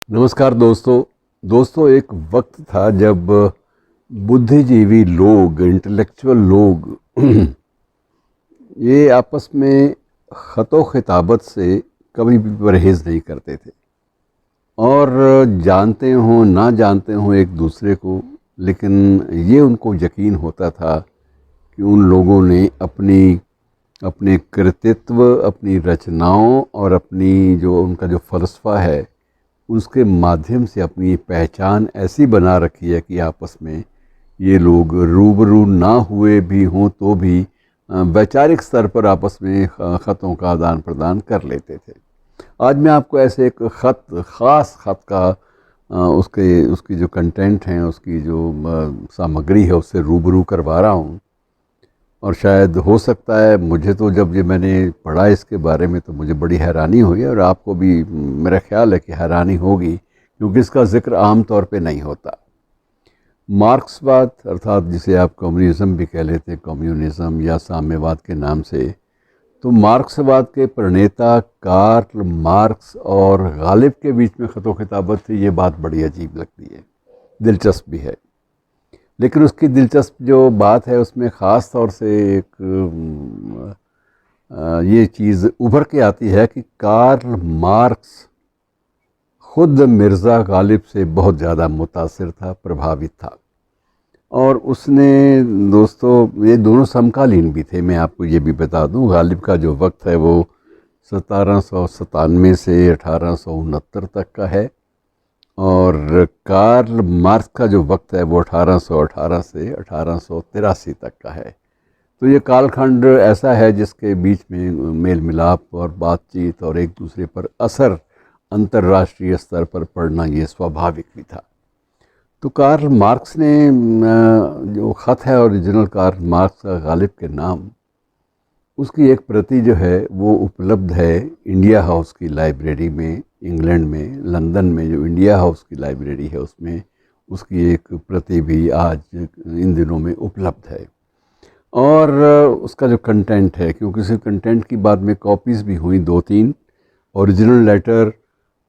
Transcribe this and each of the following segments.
नमस्कार दोस्तों, एक वक्त था जब बुद्धिजीवी लोग, इंटेलेक्चुअल लोग ये आपस में ख़तो खिताबत से कभी भी परहेज़ नहीं करते थे और जानते हों ना जानते हों एक दूसरे को, लेकिन ये उनको यकीन होता था कि उन लोगों ने अपने कृतित्व, अपनी रचनाओं और अपनी जो उनका जो फ़लसफ़ा है उसके माध्यम से अपनी पहचान ऐसी बना रखी है कि आपस में ये लोग रूबरू ना हुए भी हों तो भी वैचारिक स्तर पर आपस में ख़तों का आदान प्रदान कर लेते थे। आज मैं आपको ऐसे एक ख़ास ख़त का उसकी जो कंटेंट हैं, उसकी जो सामग्री है उससे रूबरू करवा रहा हूँ। और शायद हो सकता है, मुझे तो जब ये मैंने पढ़ा इसके बारे में तो मुझे बड़ी हैरानी हुई और आपको भी मेरा ख्याल है कि हैरानी होगी, क्योंकि इसका ज़िक्र आम तौर पे नहीं होता। मार्क्सवाद, अर्थात जिसे आप कम्युनिज़म भी कह लेते हैं, कम्युनिज़म या साम्यवाद के नाम से, तो मार्क्सवाद के प्रणेता कार्ल मार्क्स और गालिब के बीच में ख़तो खिताबत थी। ये बात बड़ी अजीब लगती है, दिलचस्प भी है। लेकिन उसकी दिलचस्प जो बात है उसमें ख़ास तौर से एक ये चीज़ उभर के आती है कि कार्ल मार्क्स ख़ुद मिर्ज़ा गालिब से बहुत ज़्यादा मुतासिर था, प्रभावित था। और उसने, दोस्तों, ये दोनों समकालीन भी थे। मैं आपको ये भी बता दूं, गालिब का जो वक्त है वो 1797 से 1869 तक का है और कार्ल मार्क्स का जो वक्त है वो 1818 से 1883 तक का है। तो ये कालखंड ऐसा है जिसके बीच में मेल मिलाप और बातचीत और एक दूसरे पर असर अंतर्राष्ट्रीय स्तर पर पड़ना ये स्वाभाविक भी था। तो कार्ल मार्क्स ने जो ख़त है ओरिजिनल कार्ल मार्क्स का गालिब के नाम, उसकी एक प्रति जो है वो उपलब्ध है इंडिया हाउस की लाइब्रेरी में, इंग्लैंड में, लंदन में जो इंडिया हाउस की लाइब्रेरी है उसमें उसकी एक प्रति भी आज इन दिनों में उपलब्ध है। और उसका जो कंटेंट है, क्योंकि उस कंटेंट की बाद में कॉपीज़ भी हुई 2-3 ओरिजिनल लेटर,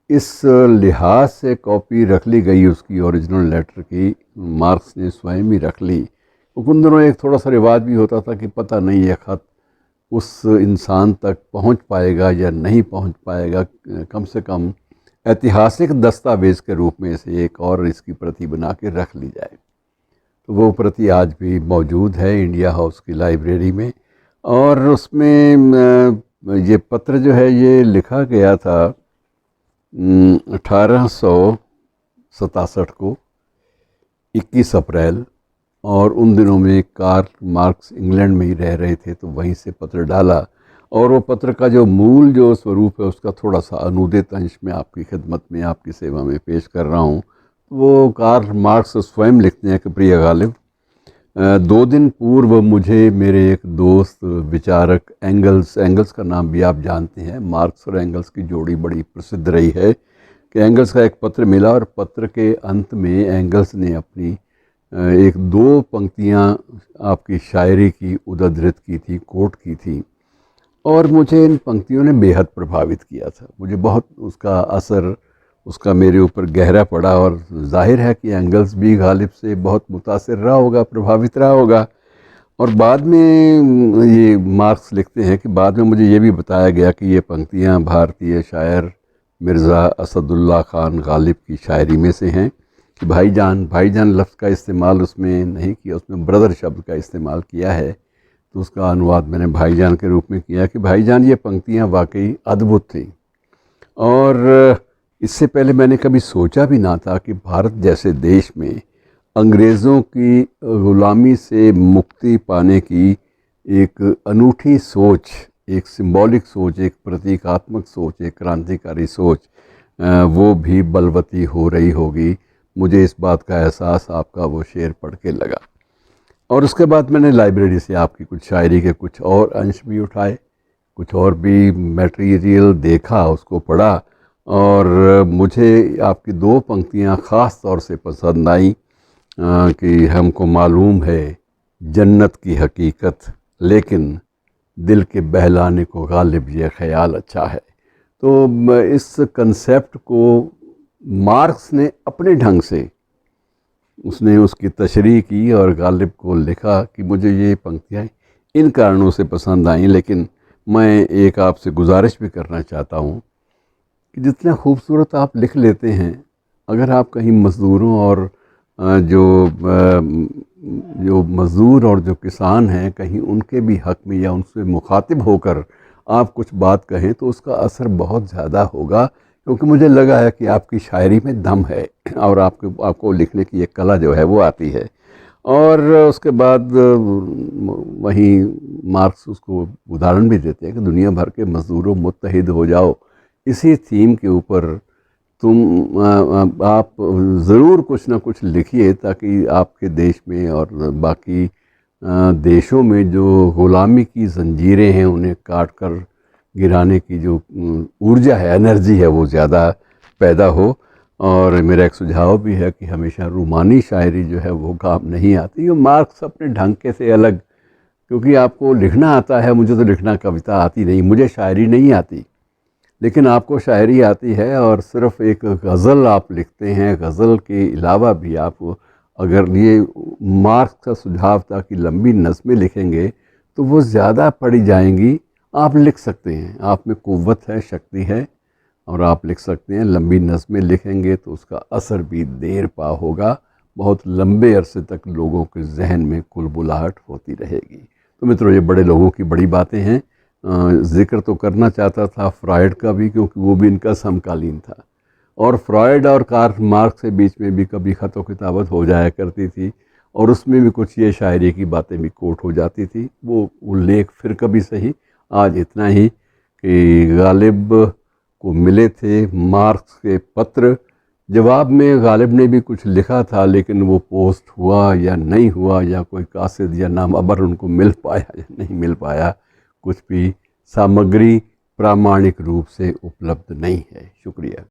इस लिहाज से कॉपी रख ली गई उसकी ओरिजिनल लेटर की, मार्क्स ने स्वयं ही रख ली। उन दिनों एक थोड़ा सा रिवाज भी होता था कि पता नहीं ये ख़त उस इंसान तक पहुंच पाएगा या नहीं पहुंच पाएगा, कम से कम ऐतिहासिक दस्तावेज़ के रूप में से एक और इसकी प्रति बना के रख ली जाए। तो वो प्रति आज भी मौजूद है इंडिया हाउस की लाइब्रेरी में। और उसमें ये पत्र जो है ये लिखा गया था 1867 को, 21 अप्रैल, और उन दिनों में कार्ल मार्क्स इंग्लैंड में ही रह रहे थे तो वहीं से पत्र डाला। और वो पत्र का जो मूल जो स्वरूप है उसका थोड़ा सा अनुदित अंश में आपकी खिदमत में, आपकी सेवा में पेश कर रहा हूँ। वो कार्ल मार्क्स स्वयं लिखते हैं कि प्रिय गालिब, 2 दिन पूर्व मुझे मेरे एक दोस्त विचारक एंगल्स का नाम भी आप जानते हैं, मार्क्स और एंगल्स की जोड़ी बड़ी प्रसिद्ध रही है, कि एंगल्स का एक पत्र मिला और पत्र के अंत में एंगल्स ने अपनी एक 2 पंक्तियाँ आपकी शायरी की उद्धृत की थी, कोट की थी। और मुझे इन पंक्तियों ने बेहद प्रभावित किया था। मुझे बहुत उसका असर, उसका मेरे ऊपर गहरा पड़ा और जाहिर है कि एंगल्स भी गालिब से बहुत मुतासिर रहा होगा, प्रभावित रहा होगा। और बाद में ये मार्क्स लिखते हैं कि बाद में मुझे ये भी बताया गया कि ये पंक्तियाँ भारतीय शायर मिर्ज़ा असदुल्ला ख़ान गालिब की शायरी में से हैं, कि भाईजान लफ्ज़ का इस्तेमाल उसमें नहीं किया, उसमें ब्रदर शब्द का इस्तेमाल किया है। तो उसका अनुवाद मैंने भाईजान के रूप में किया कि भाईजान ये पंक्तियाँ वाकई अद्भुत थी। और इससे पहले मैंने कभी सोचा भी ना था कि भारत जैसे देश में अंग्रेज़ों की ग़ुलामी से मुक्ति पाने की एक अनूठी सोच, एक सिंबॉलिक सोच, एक प्रतीकात्मक सोच, एक क्रांतिकारी सोच वो भी बलवती हो रही होगी। मुझे इस बात का एहसास आपका वो शेर पढ़ के लगा। और उसके बाद मैंने लाइब्रेरी से आपकी कुछ शायरी के कुछ और अंश भी उठाए, कुछ और भी मटेरियल देखा, उसको पढ़ा, और मुझे आपकी 2 पंक्तियाँ ख़ास तौर से पसंद आई कि हमको मालूम है जन्नत की हकीकत, लेकिन दिल के बहलाने को गालिब ये ख्याल अच्छा है। तो इस कंसेप्ट को मार्क्स ने अपने ढंग से उसने उसकी तशरीह की और गालिब को लिखा कि मुझे ये पंक्तियाँ इन कारणों से पसंद आईं, लेकिन मैं एक आपसे गुजारिश भी करना चाहता हूँ कि जितना खूबसूरत आप लिख लेते हैं, अगर आप कहीं मज़दूरों और जो मज़दूर और जो किसान हैं कहीं उनके भी हक़ में या उनसे मुखातिब होकर आप कुछ बात कहें तो उसका असर बहुत ज़्यादा होगा, क्योंकि मुझे लगा है कि आपकी शायरी में दम है और आपको लिखने की एक कला जो है वो आती है। और उसके बाद वहीं मार्क्स उसको उदाहरण भी देते हैं कि दुनिया भर के मज़दूरों मुत्तहिद हो जाओ, इसी थीम के ऊपर आप ज़रूर कुछ ना कुछ लिखिए, ताकि आपके देश में और बाकी देशों में जो ग़ुलामी की ज़ंजीरें हैं उन्हें काट कर गिराने की जो ऊर्जा है, एनर्जी है, वो ज़्यादा पैदा हो। और मेरा एक सुझाव भी है कि हमेशा रूमानी शायरी जो है वो काम नहीं आती। ये मार्क्स अपने ढंग के से अलग, क्योंकि आपको लिखना आता है, मुझे तो लिखना कविता आती नहीं, मुझे शायरी नहीं आती, लेकिन आपको शायरी आती है और सिर्फ़ एक गज़ल आप लिखते हैं। गज़ल के अलावा भी आप अगर ये मार्क्स का सुझाव था कि लंबी नज़में लिखेंगे तो वो ज़्यादा पढ़ी जाएंगी। आप लिख सकते हैं, आप में क़ुव्वत है, शक्ति है और आप लिख सकते हैं। लंबी नज़में लिखेंगे तो उसका असर भी देर पा होगा, बहुत लंबे अरसे तक लोगों के जहन में कुलबुलाहट होती रहेगी। तो मित्रों, ये बड़े लोगों की बड़ी बातें हैं। ज़िक्र तो करना चाहता था फ्रॉइड का भी, क्योंकि वो भी इनका समकालीन था और फ्रॉइड और कार्ल मार्क्स के बीच में भी कभी ख़त किताबत हो जाया करती थी और उसमें भी कुछ ये शायरी की बातें भी कोट हो जाती थी। वो उल्लेख फिर कभी सही। आज इतना ही कि गालिब को मिले थे मार्क्स के पत्र, जवाब में गालिब ने भी कुछ लिखा था, लेकिन वो पोस्ट हुआ या नहीं हुआ, या कोई कासिद या नामवर उनको मिल पाया या नहीं मिल पाया, कुछ भी सामग्री प्रामाणिक रूप से उपलब्ध नहीं है। शुक्रिया।